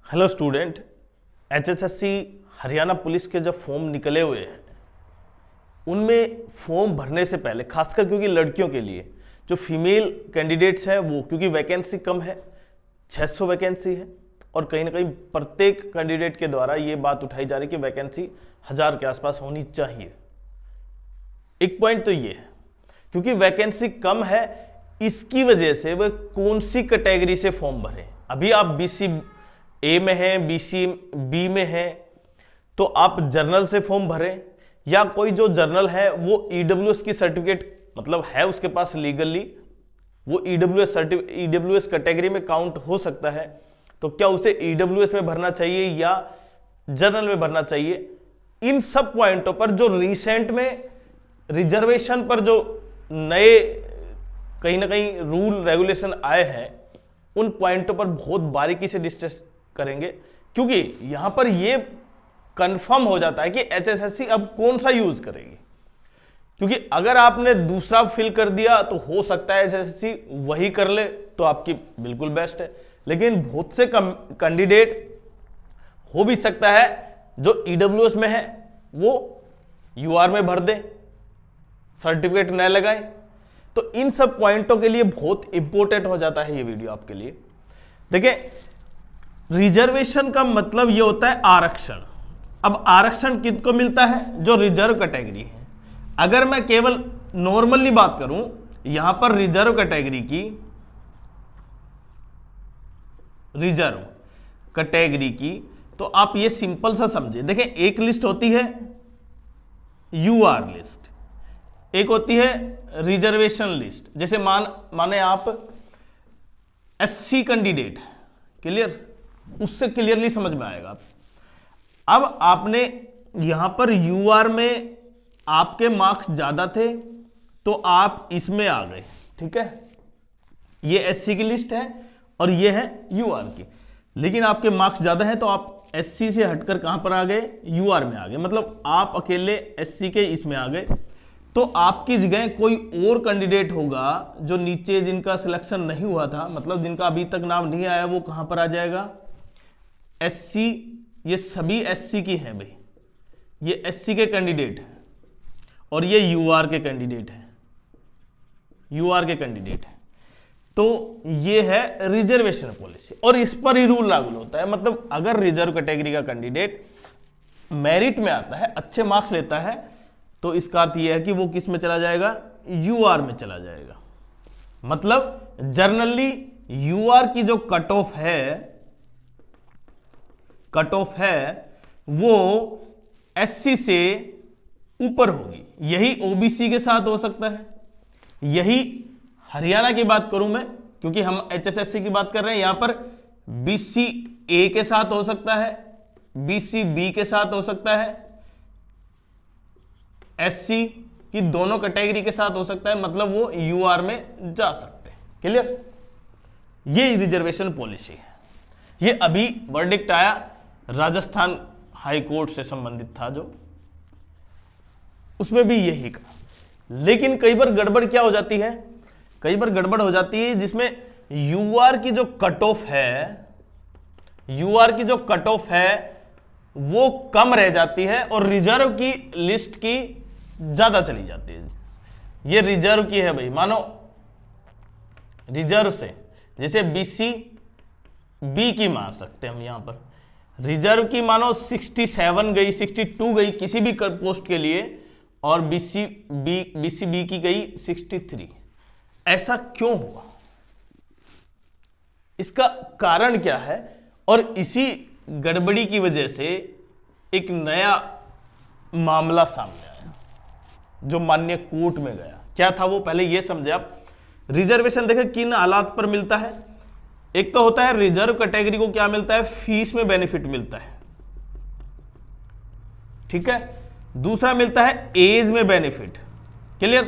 Hello student, HSSC Haryana police के जब form निकले हुए हैं उनमें फॉर्म भरने से पहले, खासकर क्योंकि लड़कियों के लिए जो फीमेल कैंडिडेट्स हैं वो, क्योंकि वैकेंसी कम है, 600 वैकेंसी है और कहीं ना कहीं प्रत्येक कैंडिडेट के द्वारा ये बात उठाई जा रही है कि वैकेंसी 1000 के आसपास होनी चाहिए। एक पॉइंट तो ये है क्योंकि वैकेंसी कम है, इसकी वजह से वह कौन सी कैटेगरी से फॉर्म भरें। अभी आप बीसी ए में हैं, बीसी बी में हैं, तो आप जर्नल से फॉर्म भरें, या कोई जो जर्नल है वो ईडब्ल्यूएस की सर्टिफिकेट मतलब है उसके पास लीगली, वो ईडब्ल्यूएस कैटेगरी में काउंट हो सकता है, तो क्या उसे ईडब्ल्यूएस में भरना चाहिए या जर्नल में भरना चाहिए। इन सब पॉइंटों पर जो रिसेंट में रिजर्वेशन पर जो नए कहीं ना कहीं रूल रेगुलेशन आए हैं उन पॉइंटों पर बहुत बारीकी से डिस्कस करेंगे, क्योंकि यहां पर यह कंफर्म हो जाता है कि एचएसएससी अब कौन सा यूज करेगी। क्योंकि अगर आपने दूसरा फिल कर दिया तो हो सकता है एचएसएससी वही कर ले तो आपकी बिल्कुल बेस्ट है, लेकिन बहुत से कैंडिडेट हो भी सकता है जो ईडब्ल्यूएस में है वो यूआर में भर दे, सर्टिफिकेट न लगाए। तो इन सब पॉइंटों के लिए बहुत इंपॉर्टेंट हो जाता है ये वीडियो आपके लिए। देखिए, रिजर्वेशन का मतलब ये होता है आरक्षण। अब आरक्षण किसको मिलता है? जो रिजर्व कैटेगरी है। अगर मैं केवल नॉर्मली बात करूं यहां पर रिजर्व कैटेगरी की, तो आप ये सिंपल सा समझे। देखें, एक लिस्ट होती है यूआर लिस्ट, एक होती है रिजर्वेशन लिस्ट। जैसे माने आप एससी कैंडिडेट, क्लियर, उससे क्लियरली समझ में आएगा। अब आपने यहां पर यूआर में आपके मार्क्स ज्यादा थे तो आप इसमें आ गए, ठीक है। ये एससी की लिस्ट है और ये है यूआर की, लेकिन आपके मार्क्स ज्यादा हैं तो आप एससी से हटकर कहां पर आ गए? यूआर में आ गए। मतलब आप अकेले एससी के इसमें आ गए, तो आपकी जगह कोई और कैंडिडेट होगा जो नीचे जिनका सिलेक्शन नहीं हुआ था, मतलब जिनका अभी तक नाम नहीं आया, वो कहां पर आ जाएगा? एससी। ये सभी एससी की हैं भाई, ये एससी के कैंडिडेट हैं और ये यूआर के कैंडिडेट हैं, तो ये है रिजर्वेशन पॉलिसी और इस पर ही रूल लागू होता है। मतलब अगर रिजर्व कैटेगरी का कैंडिडेट मेरिट में आता है, अच्छे मार्क्स लेता है, तो इसका अर्थ यह है कि वो किस में चला जाएगा? यूआर में चला जाएगा। मतलब जनरली यूआर की जो कट ऑफ है वो एससी से ऊपर होगी। यही ओबीसी के साथ हो सकता है, यही हरियाणा की बात करूं मैं, क्योंकि हम एचएसएससी की बात कर रहे हैं, यहां पर बीसी ए के साथ हो सकता है, बीसी बी के साथ हो सकता है, एससी की दोनों कैटेगरी के साथ हो सकता है। मतलब वो यूआर में जा सकते हैं, क्लियर। ये रिजर्वेशन पॉलिसी है। ये अभी वर्डिक्ट आया, राजस्थान हाई कोर्ट से संबंधित था जो, उसमें भी यही कहा। लेकिन कई बार गड़बड़ क्या हो जाती है? कई बार गड़बड़ हो जाती है जिसमें यूआर की जो कट ऑफ है वो कम रह जाती है और रिजर्व की लिस्ट की ज्यादा चली जाती है। ये रिजर्व की है भाई, मानो रिजर्व से, जैसे बीसी बी की मान सकते हैं हम यहां पर, रिजर्व की मानो 67 गई, 62 गई किसी भी पोस्ट के लिए, और बीसी बी की गई 63। ऐसा क्यों हुआ? इसका कारण क्या है? और इसी गड़बड़ी की वजह से एक नया मामला सामने आया जो माननीय कोर्ट में गया। क्या था वो? पहले यह समझे आप। रिजर्वेशन देखें किन हालात पर मिलता है। एक तो होता है रिजर्व कैटेगरी को क्या मिलता है? फीस में बेनिफिट मिलता है, ठीक है। दूसरा मिलता है एज में बेनिफिट, क्लियर।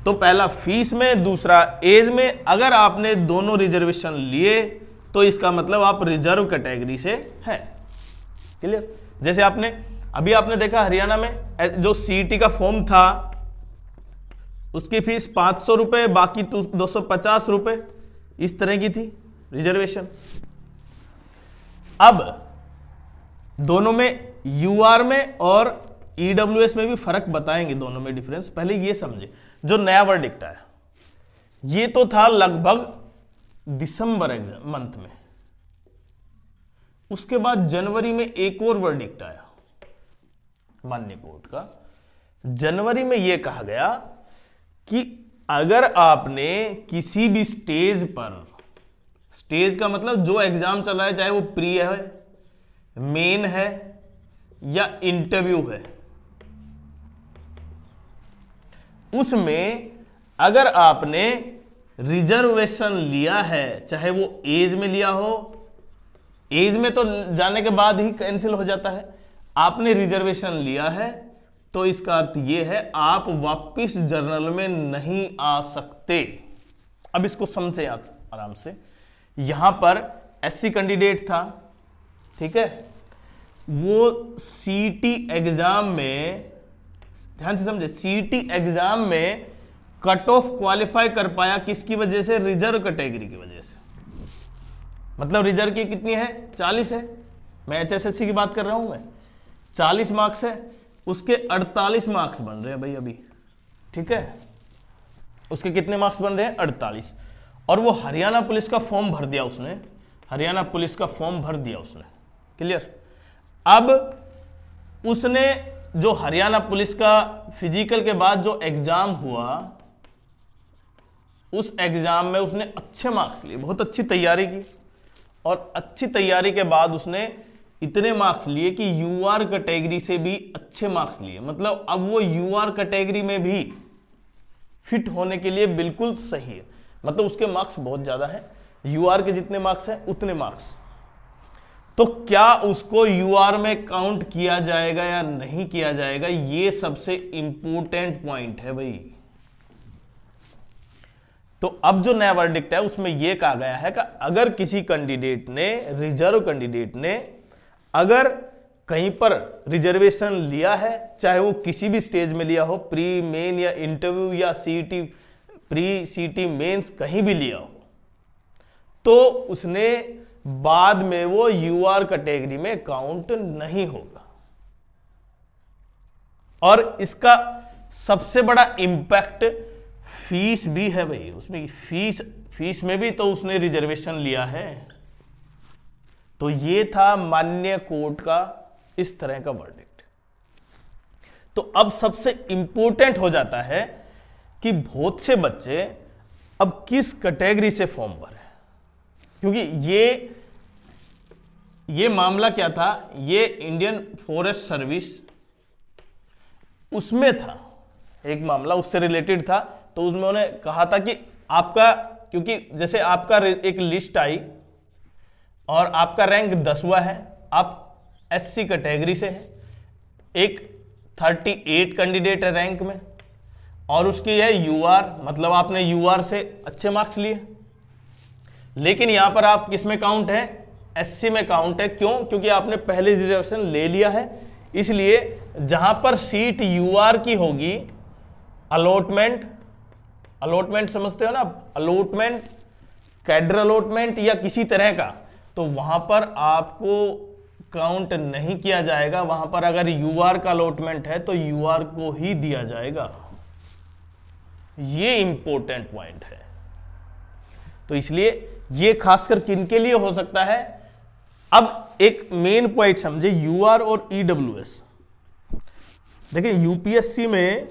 तो पहला फीस में, दूसरा एज में। अगर आपने दोनों रिजर्वेशन लिए तो इसका मतलब आप रिजर्व कैटेगरी से हैं, क्लियर। जैसे आपने देखा हरियाणा में जो सीईटी का फॉर्म था उसकी फीस 500 रुपए, बाकी 250 रुपए, इस तरह की थी रिजर्वेशन। अब दोनों में यूआर में और ईडब्ल्यूएस में भी फर्क बताएंगे, दोनों में डिफरेंस। पहले ये समझे, जो नया वर्डिक्ट आया ये तो था लगभग दिसंबर एग्जाम मंथ में, उसके बाद जनवरी में एक और वर्डिक्ट आया माननीय कोर्ट का। जनवरी में यह कहा गया कि अगर आपने किसी भी स्टेज पर, स्टेज का मतलब जो एग्जाम चल रहा है, चाहे वो प्री है, मेन है या इंटरव्यू है, उसमें अगर आपने रिजर्वेशन लिया है, चाहे वो एज में लिया हो, एज में तो जाने के बाद ही कैंसिल हो जाता है, आपने रिजर्वेशन लिया है तो इसका अर्थ यह है आप वापस जर्नल में नहीं आ सकते। अब इसको समझे आराम से। यहां पर एससी कैंडिडेट था, ठीक है, वो सीटी एग्जाम में, ध्यान से समझे, सीटी एग्जाम में कट ऑफ क्वालिफाई कर पाया किसकी वजह से? रिजर्व कैटेगरी की वजह से। मतलब रिजर्व की कितनी है? 40 है। मैं एचएसएससी की बात कर रहा हूं, मैं 40 मार्क्स है, उसके 48 मार्क्स बन रहे हैं भाई अभी, ठीक है, उसके कितने मार्क्स बन रहे हैं? 48। और वो हरियाणा पुलिस का फॉर्म भर दिया उसने, हरियाणा पुलिस का फॉर्म भर दिया उसने, क्लियर। अब उसने जो हरियाणा पुलिस का फिजिकल के बाद जो एग्जाम हुआ, उस एग्जाम में उसने अच्छे मार्क्स लिए, बहुत अच्छी तैयारी की, और अच्छी तैयारी के बाद उसने इतने मार्क्स लिए कि यूआर कैटेगरी से भी अच्छे मार्क्स लिए। मतलब अब वो यूआर कैटेगरी में भी फिट होने के लिए बिल्कुल सही है। मतलब उसके मार्क्स बहुत ज्यादा है, यूआर के जितने मार्क्स हैं उतने मार्क्स। तो क्या उसको यूआर में काउंट किया जाएगा या नहीं किया जाएगा, ये सबसे इंपॉर्टेंट पॉइंट है भाई। तो अब जो नया वर्डिक्ट है उसमें यह कहा गया है कि अगर किसी कैंडिडेट ने, रिजर्व कैंडिडेट ने अगर कहीं पर रिजर्वेशन लिया है, चाहे वो किसी भी स्टेज में लिया हो, प्री, मेन या इंटरव्यू या सीटी, प्री, सीटी, मेंस, कहीं भी लिया हो, तो उसने बाद में वो यूआर कैटेगरी में काउंट नहीं होगा। और इसका सबसे बड़ा इंपैक्ट फीस भी है भाई उसमें। फीस में भी तो उसने रिजर्वेशन लिया है। तो ये था माननीय कोर्ट का इस तरह का वर्डिक्ट। तो अब सबसे इंपॉर्टेंट हो जाता है कि बहुत से बच्चे अब किस कैटेगरी से फॉर्म भरे, क्योंकि ये मामला क्या था, ये इंडियन फॉरेस्ट सर्विस उसमें था, एक मामला उससे रिलेटेड था। तो उसमें उन्होंने कहा था कि आपका, क्योंकि जैसे आपका एक लिस्ट आई और आपका रैंक 10वां है, आप एससी कैटेगरी से हैं, एक 38 कैंडिडेट है रैंक में, और उसकी है यूआर, मतलब आपने यूआर से अच्छे मार्क्स लिए, लेकिन यहां पर आप किस में काउंट है? एससी में काउंट है। क्यों? क्योंकि आपने पहले रिजर्वेशन ले लिया है। इसलिए जहां पर सीट यूआर की होगी, अलॉटमेंट समझते हो ना, अलॉटमेंट, कैडर अलॉटमेंट या किसी तरह का, तो वहां पर आपको काउंट नहीं किया जाएगा। वहां पर अगर यूआर का अलॉटमेंट है तो यूआर को ही दिया जाएगा। ये इंपॉर्टेंट पॉइंट है। तो इसलिए ये खासकर किनके लिए हो सकता है? अब एक मेन पॉइंट समझे, यूआर और ईडब्ल्यूएस। देखिए यूपीएससी में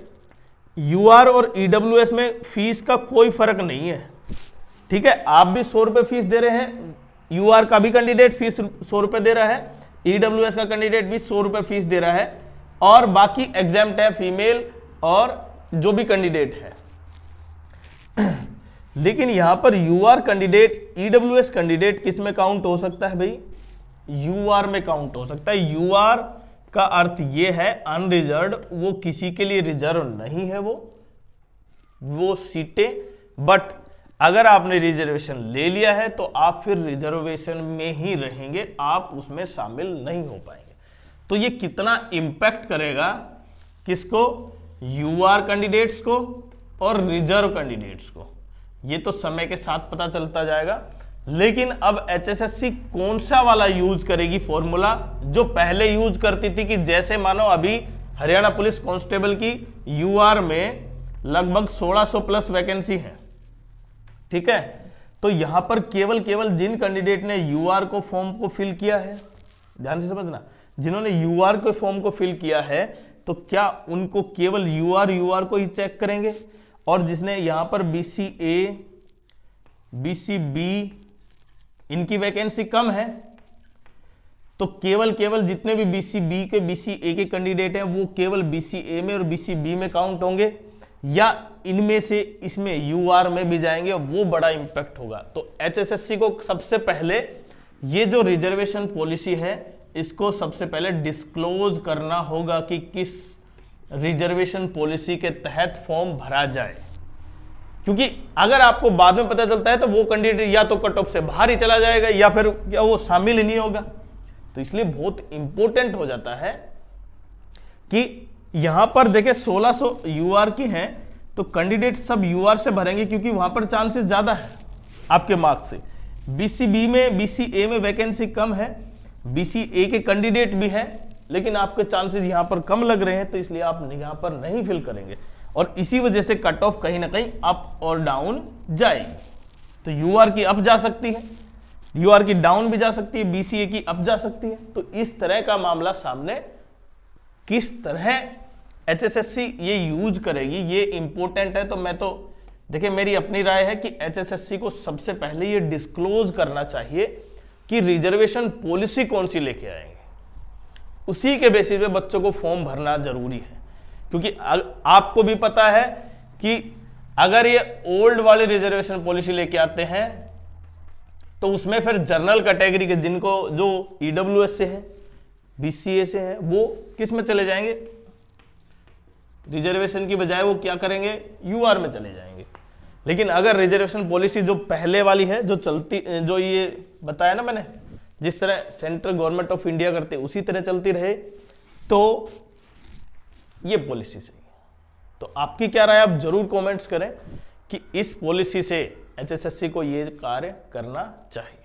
यूआर और ईडब्ल्यूएस में फीस का कोई फर्क नहीं है, ठीक है। आप भी 100 रुपए फीस दे रहे हैं, यूआर का भी कैंडिडेट फीस 100 रुपए दे रहा है, ईडब्ल्यूएस का कैंडिडेट भी 100 रुपए फीस दे रहा है, और बाकी एग्जाम्प्ट है फीमेल और जो भी कैंडिडेट है। लेकिन यहां पर यूआर कैंडिडेट, ईडब्ल्यूएस कैंडिडेट किस में काउंट हो सकता है भाई? यूआर में काउंट हो सकता है। यूआर का अर्थ यह है अनरिजर्व, वो किसी के लिए रिजर्व नहीं है वो सीटें। बट अगर आपने रिजर्वेशन ले लिया है तो आप फिर रिजर्वेशन में ही रहेंगे, आप उसमें शामिल नहीं हो पाएंगे। तो ये कितना इंपैक्ट करेगा किसको? यूआर कैंडिडेट्स को और रिजर्व कैंडिडेट्स को। ये तो समय के साथ पता चलता जाएगा, लेकिन अब एचएसएससी कौन सा वाला यूज करेगी फॉर्मूला, जो पहले यूज करती थी कि जैसे मानो अभी हरियाणा पुलिस कांस्टेबल की यूआर में लगभग 1600 प्लस वैकेंसी है, ठीक है। तो यहां पर केवल जिन कैंडिडेट ने यूआर को फॉर्म को फिल किया है, ध्यान से समझना, जिन्होंने यूआर के फॉर्म को फिल किया है तो क्या उनको केवल यूआर को ही चेक करेंगे, और जिसने यहां पर बीसीए बीसीबी इनकी वैकेंसी कम है तो केवल जितने भी बीसीबी के बीसीए के कैंडिडेट हैं वो केवल बीसीए में और बीसीबी में काउंट होंगे, या इनमें से इसमें यूआर में भी जाएंगे, और वो बड़ा इंपैक्ट होगा। तो एचएसएससी को सबसे पहले ये जो रिजर्वेशन पॉलिसी है इसको सबसे पहले डिस्क्लोज करना होगा कि किस रिजर्वेशन पॉलिसी के तहत फॉर्म भरा जाए, क्योंकि अगर आपको बाद में पता चलता है तो वो कैंडिडेट या तो कट ऑफ से बाहर ही चला जाएगा या फिर क्या वो शामिल ही नहीं होगा। तो इसलिए बहुत इंपॉर्टेंट हो जाता है कि यहां पर देखें 1600 यूआर की हैं तो कैंडिडेट सब यूआर से भरेंगे क्योंकि वहां पर चांसेस ज्यादा है आपके मार्क्स से। बीसीबी में बीसीए में वैकेंसी कम है, बीसीए के कैंडिडेट भी हैं लेकिन आपके चांसेस यहां पर कम लग रहे हैं, तो इसलिए आप यहां पर नहीं फिल करेंगे और इसी वजह से कट ऑफ कहीं ना कहीं अप और डाउन जाएगी। तो यूआर की अप जा सकती है, यूआर की डाउन भी जा सकती है, बीसीए की अप जा सकती है। तो इस तरह का मामला सामने किस तरह एचएसएससी ये यूज करेगी ये इंपॉर्टेंट है। तो मैं तो देखिए मेरी अपनी राय है कि एचएसएससी को सबसे पहले ये डिस्क्लोज करना चाहिए कि रिजर्वेशन पॉलिसी कौन सी लेके आएंगे, उसी के बेसिस पे बच्चों को फॉर्म भरना जरूरी है। क्योंकि आपको भी पता है कि अगर ये ओल्ड वाली रिजर्वेशन पॉलिसी लेके आते हैं तो उसमें फिर जनरल कैटेगरी के जिनको जो ईडब्ल्यूएस से है बीसीए से है वो किस में चले जाएंगे, रिजर्वेशन की बजाय वो क्या करेंगे यूआर में चले जाएंगे। लेकिन अगर रिजर्वेशन पॉलिसी जो पहले वाली है जो चलती, जो ये बताया ना मैंने, जिस तरह सेंट्रल गवर्नमेंट ऑफ इंडिया करते उसी तरह चलती रहे तो ये पॉलिसी सही है। तो आपकी क्या राय, आप जरूर कमेंट्स करें कि इस पॉलिसी से एचएसएससी को ये कार्य करना चाहिए।